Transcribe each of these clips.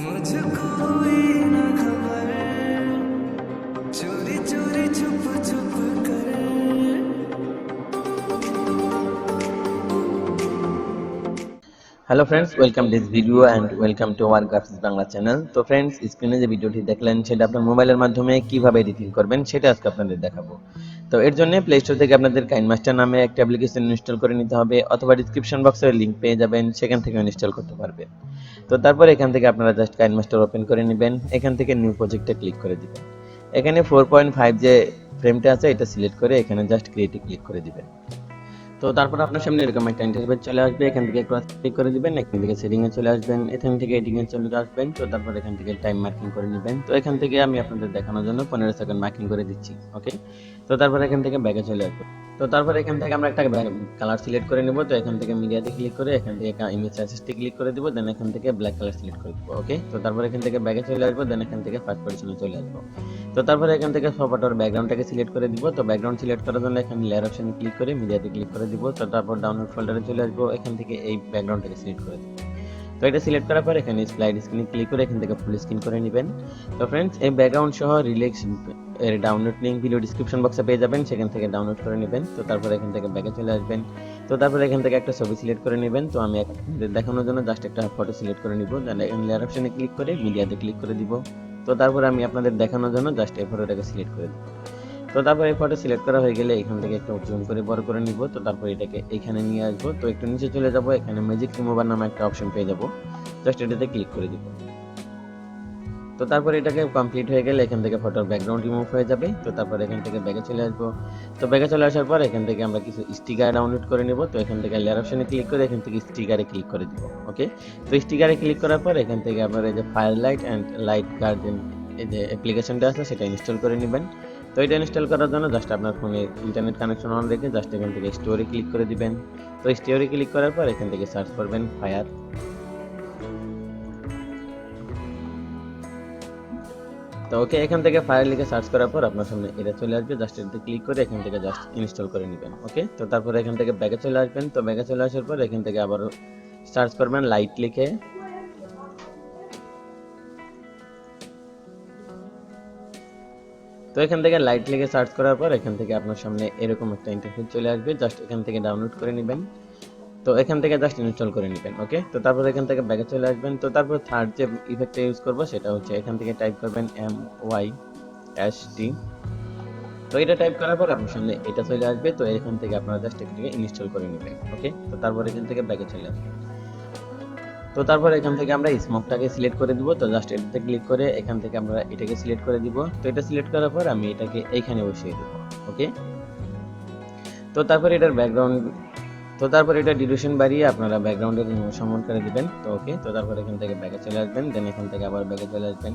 मुझको ही ना खबर चोरी चोरी छुप छुप कर। Hello friends, welcome this video and welcome to our graphics Bangla channel. তো ফ্রেন্ডস, স্ক্রিনে যে ভিডিওটি দেখলেন সেটা আপনার মোবাইলের মাধ্যমে কিভাবে এডিটিং করবেন সেটা আজকে আপনাদের দেখাবো। তো এর জন্য প্লে স্টোর থেকে আপনাদের কাইনমাস্টার নামে একটা অ্যাপ্লিকেশন ইনস্টল করে নিতে হবে, অথবা ডিসক্রিপশন বক্সের লিংক পেয়ে যাবেন, সেখান থেকে ইনস্টল করতে পারবেন। তো তারপর এখান থেকে আপনারা জাস্ট কাইনমাস্টার ওপেন করে নেবেন, এখান থেকে নিউ প্রজেক্টে ক্লিক করে দিবেন। এখানে 4.5 যে ফ্রেমটা আছে এটা সিলেক্ট করে এখানে জাস্ট ক্রিয়েটে ক্লিক করে দিবেন। তো তারপর আপনার সামনে এরকম একটা ইন্টারফেস চলে আসবে, এখান থেকে ক্রস ক্লিক করে দিবেন, এখান থেকে সেটিং এ চলে আসবেন, এখান থেকে এডিটিং এ চলে আসবেন। তো তারপর এখান থেকে টাইম মার্কিং করে নেবেন। তো এখান থেকে আমি আপনাদের দেখানোর জন্য 15 সেকেন্ড মার্কিং করে দিচ্ছি। ওকে, তো তারপর এখান থেকে ব্যাকে চলে আসবো। তো তারপর এখান থেকে আমরা একটা কালার সিলেক্ট করে নেব। তো এখান থেকে মিডিয়াতে ক্লিক করে এখান থেকে ইমেজ অ্যাসিস্টে ক্লিক করে দিব, দেন এখান থেকে ব্ল্যাক কালার সিলেক্ট করে দিব। ওকে, তো তারপর এখান থেকে ব্যাকে চলে আসবো, দেন এখান থেকে ফার্স্ট পজিশনে চলে আসবো। তো তারপরে এখান থেকে ফটোর ব্যাকগ্রাউন্ডটাকে সিলেক্ট করে দিব। তো ব্যাকগ্রাউন্ড সিলেক্ট করার জন্য এখানে লেয়ার অপশনে ক্লিক করে মিডিয়াতে ক্লিক করে দিব। তো তারপর ডাউনলোড ফোল্ডারে চলে আসবো, এখান থেকে এই ব্যাকগ্রাউন্ডটাকে সিলেক্ট করে দিব। তো এটা সিলেক্ট করার পর এখানে স্লাইড স্ক্রিনে ক্লিক করে এখান থেকে ফুল স্ক্রিন করে নেবেন। তো ফ্রেন্ডস, এই ব্যাকগ্রাউন্ড সহ রিলেক্স এর ডাউনলোড লিংক ভিডিও ডিসক্রিপশন বক্সে পেয়ে যাবেন, সেখান থেকে ডাউনলোড করে নেবেন। তো তারপর এখান থেকে ব্যাকে চলে আসবেন। তো তারপর এখান থেকে একটা ছবি সিলেক্ট করে নেবেন। তো আমি আপনাদের দেখানোর জন্য জাস্ট একটা ফটো সিলেক্ট করে নিব, দেন এখানে লেয়ার অপশনে ক্লিক করে মিডিয়াতে ক্লিক করে দিব। তো তারপর আমি আপনাদের দেখানোর জন্য জাস্ট এই ফটোটাকে সিলেক্ট করে দিব। তো তারপর এই ফটো সিলেক্ট করা হয়ে গেলে এখান থেকে একটু জুম করে বড় করে নিব। তো তারপর এটাকে এখানে নিয়ে আসবো। তো একটু নিচে চলে যাব, এখানে ম্যাজিক রিমুভার নামে একটা অপশন পেয়ে যাব, জাস্ট এটাতে ক্লিক করে দিব। তো তারপর এটাকে কমপ্লিট হয়ে গেলে এখান থেকে ফটোর ব্যাকগ্রাউন্ড রিমুভ হয়ে যাবে। তো তারপর এখান থেকে ব্যাগে চলে আসবো। তো ব্যাগে চলে আসার পর এখান থেকে আমরা কিছু স্টিকার ডাউনলোড করে নেব। তো এখান থেকে লেয়ার অপশনে ক্লিক করে এখান থেকে স্টিকারে ক্লিক করে দিব। ওকে, তো স্টিকারে ক্লিক করার পর এখান থেকে আপনার এই যে ফায়ারলাইট অ্যান্ড লাইট গার্ডেন এই যে অ্যাপ্লিকেশনটা আছে সেটা ইনস্টল করে নেবেন। তো এটা ইনস্টল করার জন্য জাস্ট আপনার ফোনে ইন্টারনেট কানেকশন অন রেখে জাস্ট এখান থেকে স্টোরে ক্লিক করে দিবেন। তো স্টোরে ক্লিক করার পর এখান থেকে সার্চ করবেন ফায়ার। তো ওকে, এখান থেকে ফাইল লিখে সার্চ করার পর আপনার সামনে এটা চলে আসবে, জাস্ট এটাতে ক্লিক করে এখান থেকে জাস্ট ইনস্টল করে নেবেন। ওকে, তো তারপর এখান থেকে ব্যাকে চলে আসবেন। তো ব্যাকে চলে আসার পর এখান থেকে আবারও সার্চ করবেন লাইট লিখে। তো এখান থেকে লাইট লিখে সার্চ করার পর এখান থেকে আপনার সামনে এরকম একটা ইন্টারফেস চলে আসবে, জাস্ট এখান থেকে ডাউনলোড করে নেবেন। তো এখান থেকে জাস্ট ইনস্টল করে নেবেন। ওকে, তো তারপর এখান থেকে ব্যাকে চলে আসবেন। তো তারপর থার্ড যে ইফেক্টটা ইউজ করব সেটা হচ্ছে এখান থেকে টাইপ করবেন MYST। তো এটা টাইপ করার পর আপনার সামনে এটা চলে আসবে। তো এখান থেকে আপনারা জাস্ট এটাকে ইনস্টল করে নেবেন। ওকে, তো তারপর এখান থেকে ব্যাকে চলে আসবেন। তো তারপর এখান থেকে আমরা স্মোকটাকে সিলেক্ট করে দিব। তো জাস্ট এটাতে ক্লিক করে এখান থেকে আমরা এটাকে সিলেক্ট করে দিব। তো এটা সিলেক্ট করার পর আমি এটাকে এইখানে বসিয়ে দেব। ওকে, তো তারপর এটার ব্যাকগ্রাউন্ড তো তারপর এটা ডিউরেশন বাড়িয়ে আপনারা ব্যাকগ্রাউন্ডের সমান করে দিবেন। তো ওকে, তো তারপর এখান থেকে ব্যাকে চলে আসবেন, দেন এখান থেকে আবার ব্যাকে চলে আসবেন।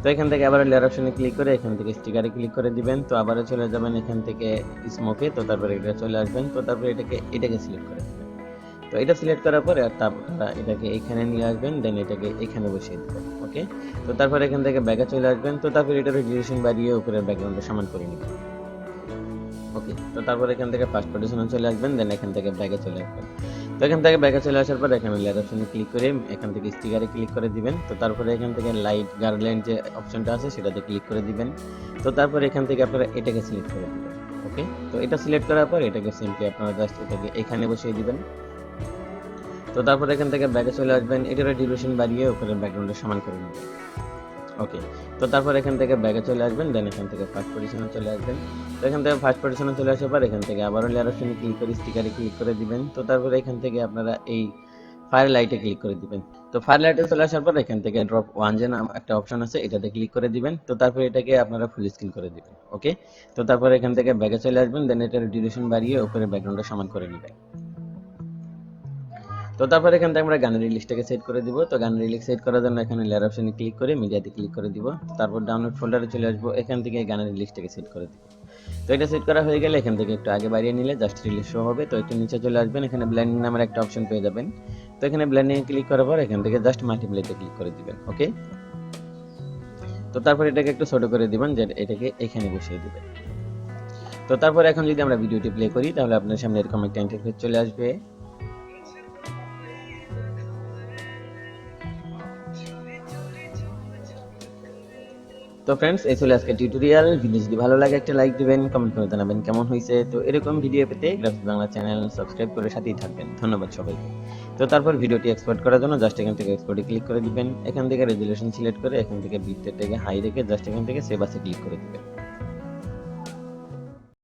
তো এখান থেকে আবার লেয়ার অপশনে ক্লিক করে এখান থেকে স্টিকারে ক্লিক করে দিবেন। তো আবারও চলে যাবেন এখান থেকে স্মোকে। তো তারপর এটা চলে আসবেন। তো তারপর এটাকে সিলেক্ট করে দিবেন। তো এটা সিলেক্ট করার পরে তারপর এটাকে এখানে নিয়ে আসবেন, দেন এটাকে এখানে বসিয়ে দিবেন। ওকে, তো তারপর এখান থেকে ব্যাকে চলে আসবেন। তো তারপর এটার ডিউরেশন বাড়িয়ে উপরের ব্যাকগ্রাউন্ডে সমান করে নেবেন। ওকে, তো তারপর এখান থেকে ফার্স্ট পজিশনে চলে আসবেন, দেন এখান থেকে ব্যাকে চলে আসবেন। তো এখান থেকে ব্যাকে চলে আসার পর এখানে লেয়ার অপশনে ক্লিক করে এখান থেকে স্টিকারে ক্লিক করে দিবেন। তো তারপরে এখান থেকে লাইট গার্ল্যান্ড যে অপশনটা আছে সেটাতে ক্লিক করে দিবেন। তো তারপর এখান থেকে আপনারা এটাকে সিলেক্ট করে দিবেন। ওকে, তো এটা সিলেক্ট করার পর এটাকে সিম্পলি আপনারা জাস্ট এটাকে এখানে বসিয়ে দিবেন। তো তারপর এখান থেকে ব্যাকে চলে আসবেন, এটার ডিউরেশন বাড়িয়ে উপরের ব্যাকগ্রাউন্ডে সমান করে নেবেন। ওকে, তো তারপর এখান থেকে ব্যাকে চলে আসবেন, দেন এখান থেকে ফার্স্ট পজিশনে চলে আসবেন। তো এখান থেকে ফার্স্ট পজিশনে চলে আসার পর এখান থেকে আবারও লেয়ার অপশনে ক্লিক করে স্টিকারে ক্লিক করে দিবেন। তো তারপরে এখান থেকে আপনারা এই ফায়ার লাইটে ক্লিক করে দিবেন। তো ফায়ার লাইটে চলে আসার পর এখান থেকে ড্রপ ওয়ান যে নাম একটা অপশন আছে এটাতে ক্লিক করে দিবেন। তো তারপর এটাকে আপনারা ফুল স্ক্রিন করে দিবেন। ওকে, তো তারপর এখান থেকে ব্যাকে চলে আসবেন, দেন এটার ডিউরেশন বাড়িয়ে উপরে ব্যাকগ্রাউন্ডটা সমান করে নেবেন। তো তারপর এখান থেকে আমরা গানের লিস্টটাকে সেট করে দিব। তো গানের লিস্ট সেট করার জন্য এখানে লেয়ার অপশনে ক্লিক করে মিডিয়াতে ক্লিক করে দিব। তারপর ডাউনলোড ফোল্ডারে চলে আসবো, এখান থেকে গানের লিস্টটাকে সেট করে দিব। তো এটা সেট করা হয়ে গেলে এখান থেকে একটু আগে বাড়িয়ে নিলে জাস্ট রিলিজ শো হবে। তো একটু নিচে চলে আসবেন, এখানে ব্লেন্ডিং নামের একটা অপশন পেয়ে যাবেন। তো এখানে ব্লেন্ডিং এ ক্লিক করার পর এখান থেকে জাস্ট মাল্টিপ্লাইতে ক্লিক করে দিবেন। ওকে, তো তারপর এটাকে একটু ছোট করে দিবেন, যে এটাকে এখানে বসিয়ে দিবেন। তো তারপর এখন যদি আমরা ভিডিওটি প্লে করি তাহলে আপনার সামনে এরকম একটা ইন্টারফেস চলে আসবে। তো ফ্রেন্ডস, এই ছিল আজকে টিউটোরিয়াল। ভিডিও যদি ভালো লাগে একটা লাইক দিবেন, কমেন্ট করে জানাবেন কেমন হয়েছে। তো এরকম ভিডিও পেতে গ্রাফিক্স বাংলা চ্যানেল সাবস্ক্রাইব করে সাথেই থাকবেন। ধন্যবাদ সবাইকে। তো তারপর ভিডিওটি এক্সপোর্ট করার জন্য জাস্ট এখান থেকে এক্সপোর্টে ক্লিক করে দিবেন। এখান থেকে রেজুলেশন সিলেক্ট করে এখান থেকে বিটরেট থেকে হাই রেখে জাস্ট এখান থেকে সেভ আসে ক্লিক করে দিবেন।